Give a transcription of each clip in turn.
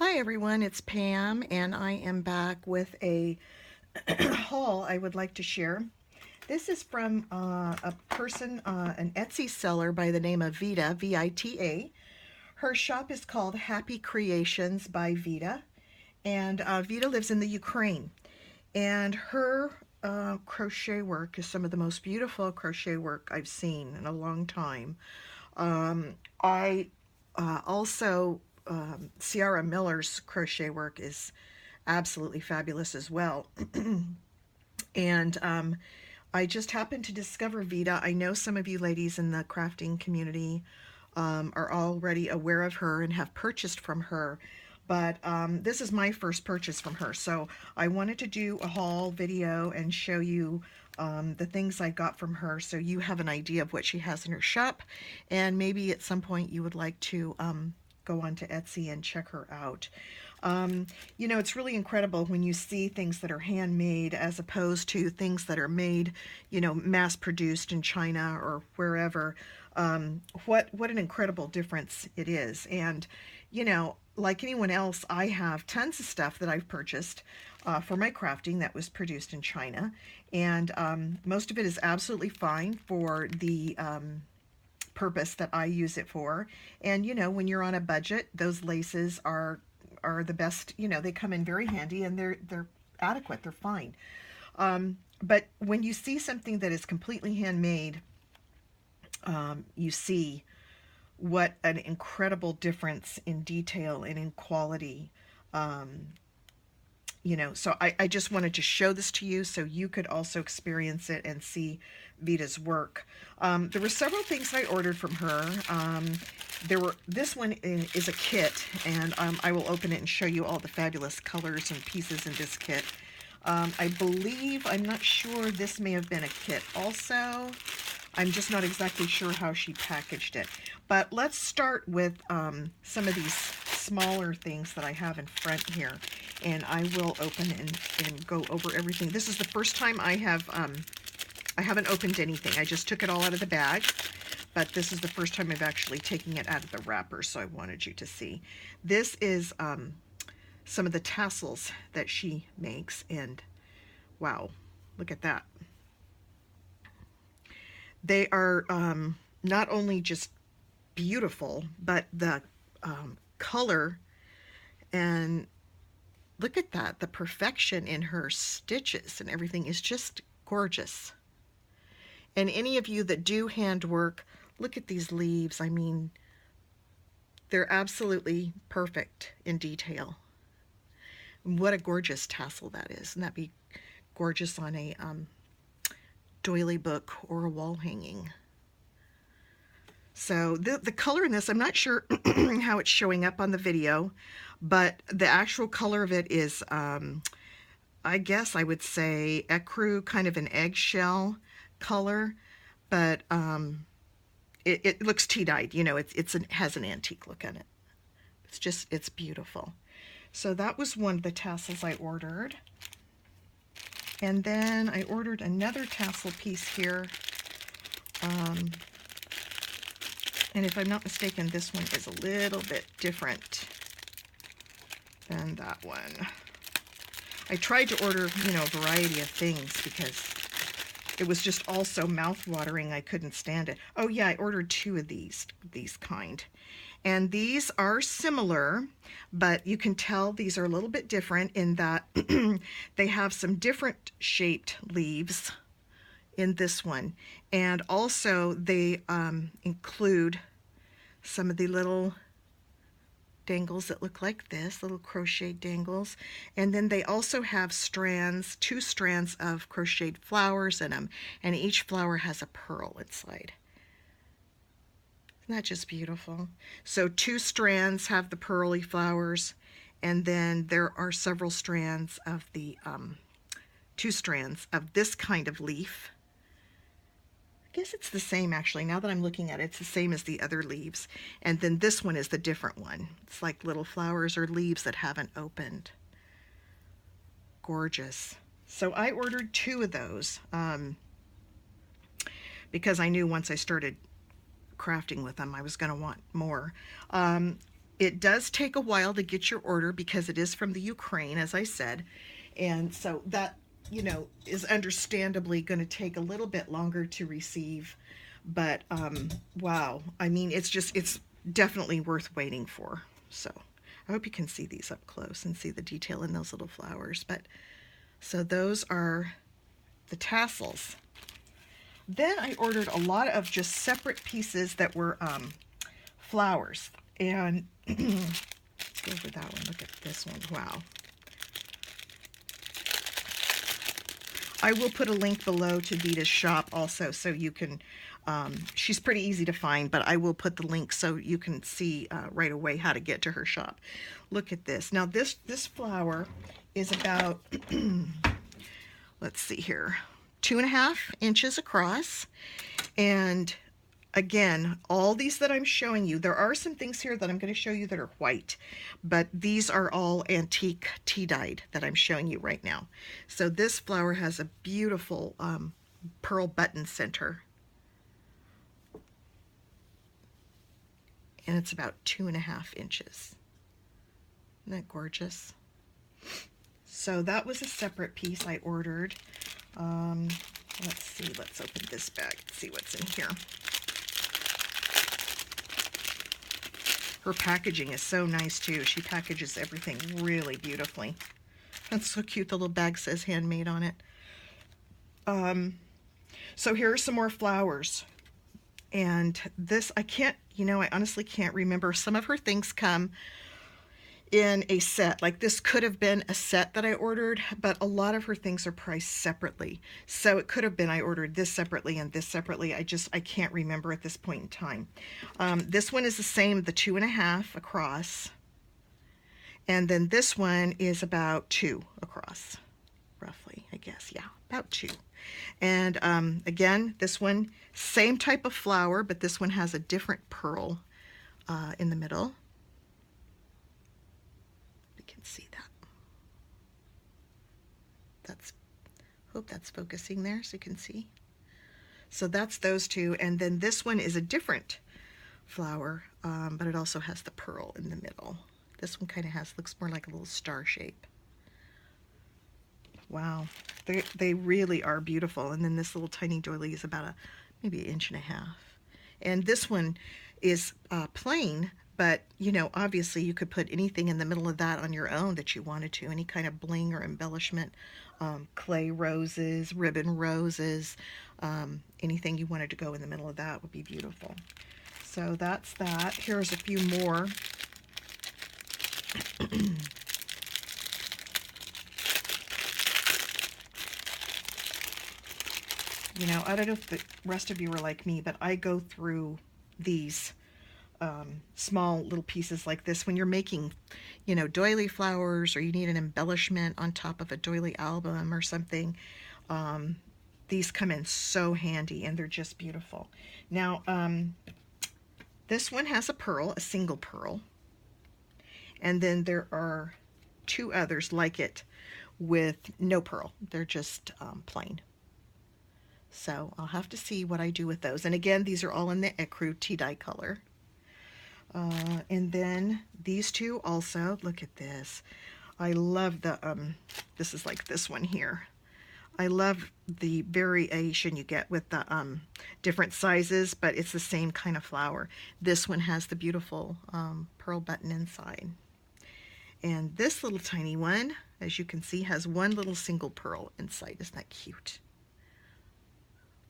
Hi everyone, it's Pam and I am back with a haul I would like to share. This is from a person, an Etsy seller by the name of Vita, V-I-T-A. Her shop is called Happy Creations by Vita, and Vita lives in the Ukraine. And her crochet work is some of the most beautiful crochet work I've seen in a long time. I also Ciara Miller's crochet work is absolutely fabulous as well. And I just happened to discover Vita. I know some of you ladies in the crafting community are already aware of her and have purchased from her, but this is my first purchase from her. So I wanted to do a haul video and show you the things I got from her so you have an idea of what she has in her shop, and maybe at some point you would like to go on to Etsy and check her out. You know, it's really incredible when you see things that are handmade as opposed to things that are made, you know, mass produced in China or wherever. What an incredible difference it is. And, you know, like anyone else, I have tons of stuff that I've purchased for my crafting that was produced in China. And most of it is absolutely fine for the purpose that I use it for. And you know, when you're on a budget, those laces are the best. You know, they come in very handy and they're adequate. They're fine. But when you see something that is completely handmade, you see what an incredible difference in detail and in quality. You know, so I just wanted to show this to you so you could also experience it and see Vita's work. There were several things I ordered from her. This one is a kit, and I will open it and show you all the fabulous colors and pieces in this kit. I believe, I'm not sure, this may have been a kit also. I'm just not exactly sure how she packaged it. But let's start with some of these smaller things that I have in front here. And I will open and go over everything. This is the first time I haven't opened anything. I just took it all out of the bag. But this is the first time I've actually taken it out of the wrapper, so I wanted you to see. This is some of the tassels that she makes, and wow, look at that. They are not only just beautiful, but the color, and look at that, the perfection in her stitches and everything is just gorgeous. And any of you that do handwork, look at these leaves. I mean, they're absolutely perfect in detail. What a gorgeous tassel that is. Wouldn't that be gorgeous on a doily book or a wall hanging? So the color in this, I'm not sure how it's showing up on the video, but the actual color of it is, I guess I would say ecru, kind of an eggshell color, but it looks tea-dyed. You know, it has an antique look on it. It's beautiful. So that was one of the tassels I ordered. And then I ordered another tassel piece here. And if I'm not mistaken, this one is a little bit different than that one. I tried to order, you know, a variety of things because it was just all so mouth-watering I couldn't stand it. Oh yeah, I ordered two of these kind. And these are similar, but you can tell these are a little bit different in that they have some different shaped leaves in this one. And also they include some of the little dangles that look like this, little crochet dangles. And then they also have strands, 2 strands of crocheted flowers in them, and each flower has a pearl inside. Isn't that just beautiful? So 2 strands have the pearly flowers, and then there are several strands of the 2 strands of this kind of leaf. I guess it's the same actually. Now that I'm looking at it, it's the same as the other leaves. And then this one is the different one. It's like little flowers or leaves that haven't opened. Gorgeous. So I ordered 2 of those because I knew once I started crafting with them I was going to want more. It does take a while to get your order because it is from the Ukraine, as I said. And so that, you know, is understandably going to take a little bit longer to receive. But wow, I mean, it's definitely worth waiting for. So I hope you can see these up close and see the detail in those little flowers. But so those are the tassels. Then I ordered a lot of just separate pieces that were flowers. And let's go over that one. Look at this one. Wow. I will put a link below to Vita's shop also, so you can, she's pretty easy to find, but I will put the link so you can see right away how to get to her shop. Look at this. Now this flower is about, let's see here, 2.5 inches across. And again, all these that I'm showing you, there are some things here that I'm going to show you that are white, but these are all antique tea dyed that I'm showing you right now. So this flower has a beautiful pearl button center. And it's about 2.5 inches. Isn't that gorgeous? So that was a separate piece I ordered. Let's see, let's open this bag and see what's in here. Her packaging is so nice too. She packages everything really beautifully. That's so cute. The little bag says handmade on it. So here are some more flowers. And this, I can't, you know, I honestly can't remember. Some of her things come in a set. Like this could have been a set that I ordered, but a lot of her things are priced separately. So it could have been I ordered this separately and this separately. I can't remember at this point in time. This one is the same, the 2.5 across. And then this one is about 2 across, roughly, I guess. Yeah, about 2. And again, this one, same type of flower, but this one has a different pearl in the middle. See that. Hope that's focusing there so you can see. So that's those two, and then this one is a different flower, but it also has the pearl in the middle. This one kind of looks more like a little star shape. Wow, they really are beautiful. And then this little tiny doily is about maybe 1.5 inches. And this one is plain. But, you know, obviously you could put anything in the middle of that on your own that you wanted to, any kind of bling or embellishment, clay roses, ribbon roses, anything you wanted to go in the middle of that would be beautiful. So that's that. Here's a few more. You know, I don't know if the rest of you are like me, but I go through these small little pieces like this when you're making, you know, doily flowers, or you need an embellishment on top of a doily album or something. These come in so handy, and they're just beautiful. Now, this one has a pearl, a single pearl, and then there are 2 others like it with no pearl. They're just plain. So I'll have to see what I do with those. And again, these are all in the ecru tea dye color. And then these 2 also, look at this. I love the, this is like this one here. I love the variation you get with the different sizes, but it's the same kind of flower. This one has the beautiful pearl button inside. And this little tiny one, as you can see, has one little single pearl inside. Isn't that cute?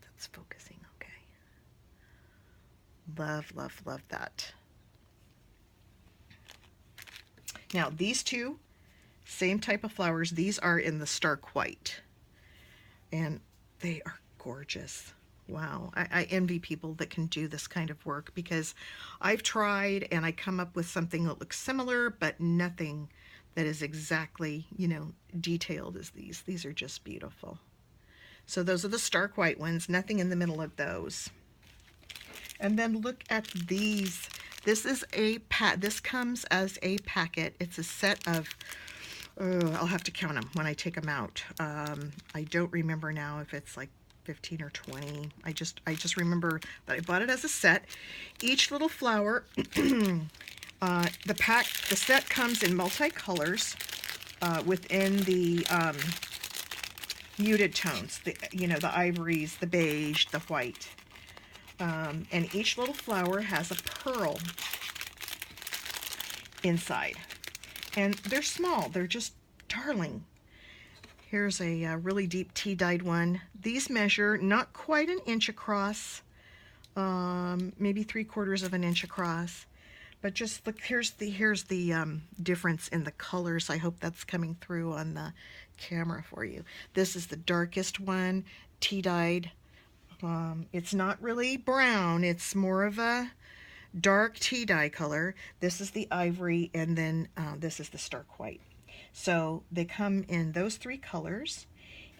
That's focusing, okay. Love, love, love that. Now these 2, same type of flowers. These are in the stark white, and they are gorgeous. Wow, I envy people that can do this kind of work, because I've tried and I come up with something that looks similar, but nothing that is exactly, you know, detailed as these. These are just beautiful. So those are the stark white ones, nothing in the middle of those. And then look at these. This is this comes as a packet. It's a set of, I'll have to count them when I take them out. I don't remember now if it's like 15 or 20. I just remember that I bought it as a set. Each little flower The set comes in multicolors within the muted tones, the ivories, the beige, the white. And each little flower has a pearl inside. And they're small. They're just darling. Here's a really deep tea-dyed one. These measure not quite an inch across, maybe 3/4 of an inch across. But just look, here's the difference in the colors. I hope that's coming through on the camera for you. This is the darkest one, tea-dyed. It's not really brown. It's more of a dark tea dye color. This is the ivory, and then this is the stark white. So they come in those 3 colors.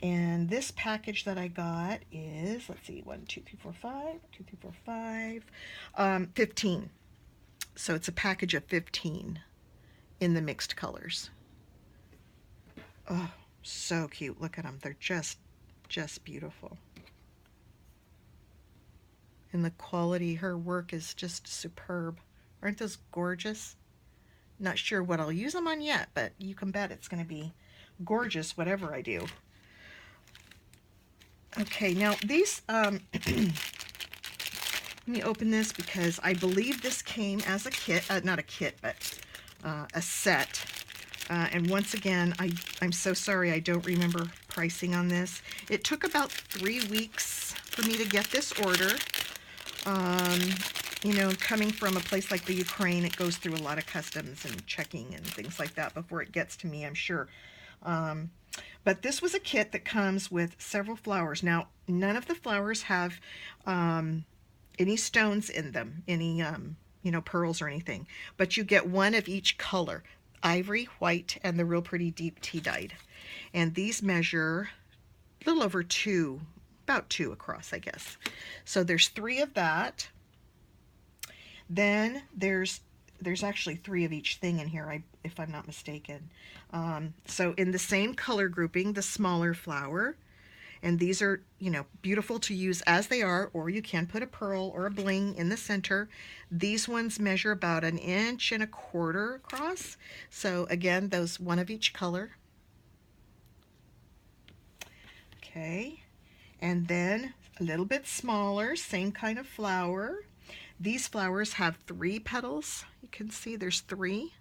And this package that I got is, let's see, 1, 2, 3, 4, 5, 1, 2, 3, 4, 5, 15. So it's a package of 15 in the mixed colors. Oh, so cute. Look at them. They're just beautiful. And the quality, her work is just superb. Aren't those gorgeous? Not sure what I'll use them on yet, but you can bet it's going to be gorgeous whatever I do. Okay, now these, let me open this because I believe this came as a kit, not a kit, but a set. And once again, I'm so sorry I don't remember pricing on this. It took about 3 weeks for me to get this order. You know, coming from a place like the Ukraine, it goes through a lot of customs and checking and things like that before it gets to me, I'm sure. But this was a kit that comes with several flowers. Now, none of the flowers have any stones in them, any, you know, pearls or anything. But you get one of each color, ivory, white, and the real pretty deep tea-dyed. And these measure a little over 2, about 2 across, I guess. So there's 3 of that. Then there's actually 3 of each thing in here, if I'm not mistaken. So in the same color grouping, the smaller flower, and these are, you know, beautiful to use as they are, or you can put a pearl or a bling in the center. These ones measure about 1.25 inches across. So again, those one of each color. Okay, and then a little bit smaller, same kind of flower. These flowers have 3 petals. You can see there's 3.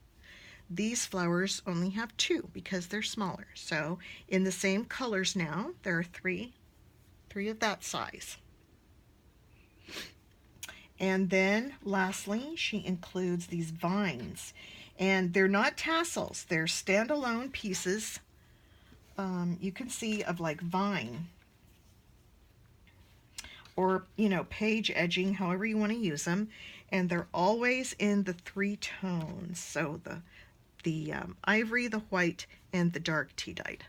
These flowers only have 2 because they're smaller. So in the same colors now, there are 3 of that size. And then lastly, she includes these vines. And they're not tassels, they're standalone pieces. You can see of like vine, or, you know, page edging, however you want to use them. And they're always in the 3 tones. So the ivory, the white, and the dark tea-dyed.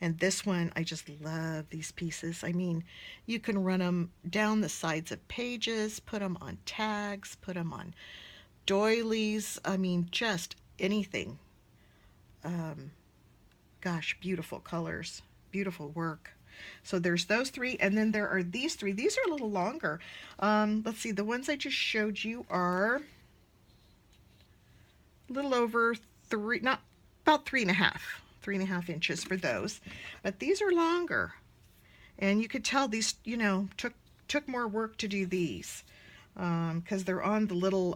And this one, I just love these pieces. I mean, you can run them down the sides of pages, put them on tags, put them on doilies. I mean, just anything. Gosh, beautiful colors, beautiful work. So there's those 3, and then there are these 3. These are a little longer. Let's see, the ones I just showed you are a little over 3, not about 3.5 inches for those. But these are longer, and you could tell these, you know, took more work to do these because they're on the little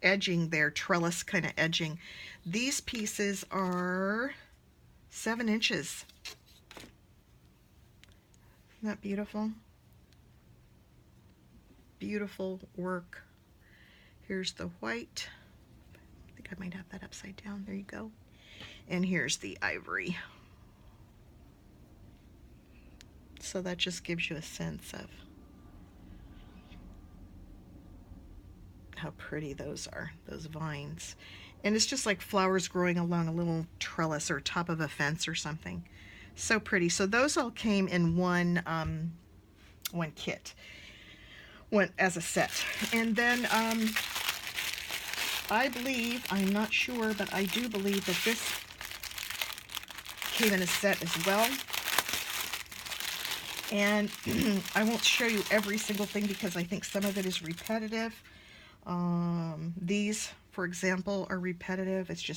edging there, trellis kind of edging. These pieces are 7 inches. Isn't that beautiful? Beautiful work. Here's the white. I think I might have that upside down. There you go. And here's the ivory. So that just gives you a sense of how pretty those are, those vines. And it's just like flowers growing along a little trellis or top of a fence or something. So pretty. So those all came in one kit, one as a set. And then I believe, I'm not sure, but I do believe that this came in a set as well. And I won't show you every single thing because I think some of it is repetitive. These for example, are repetitive. It's just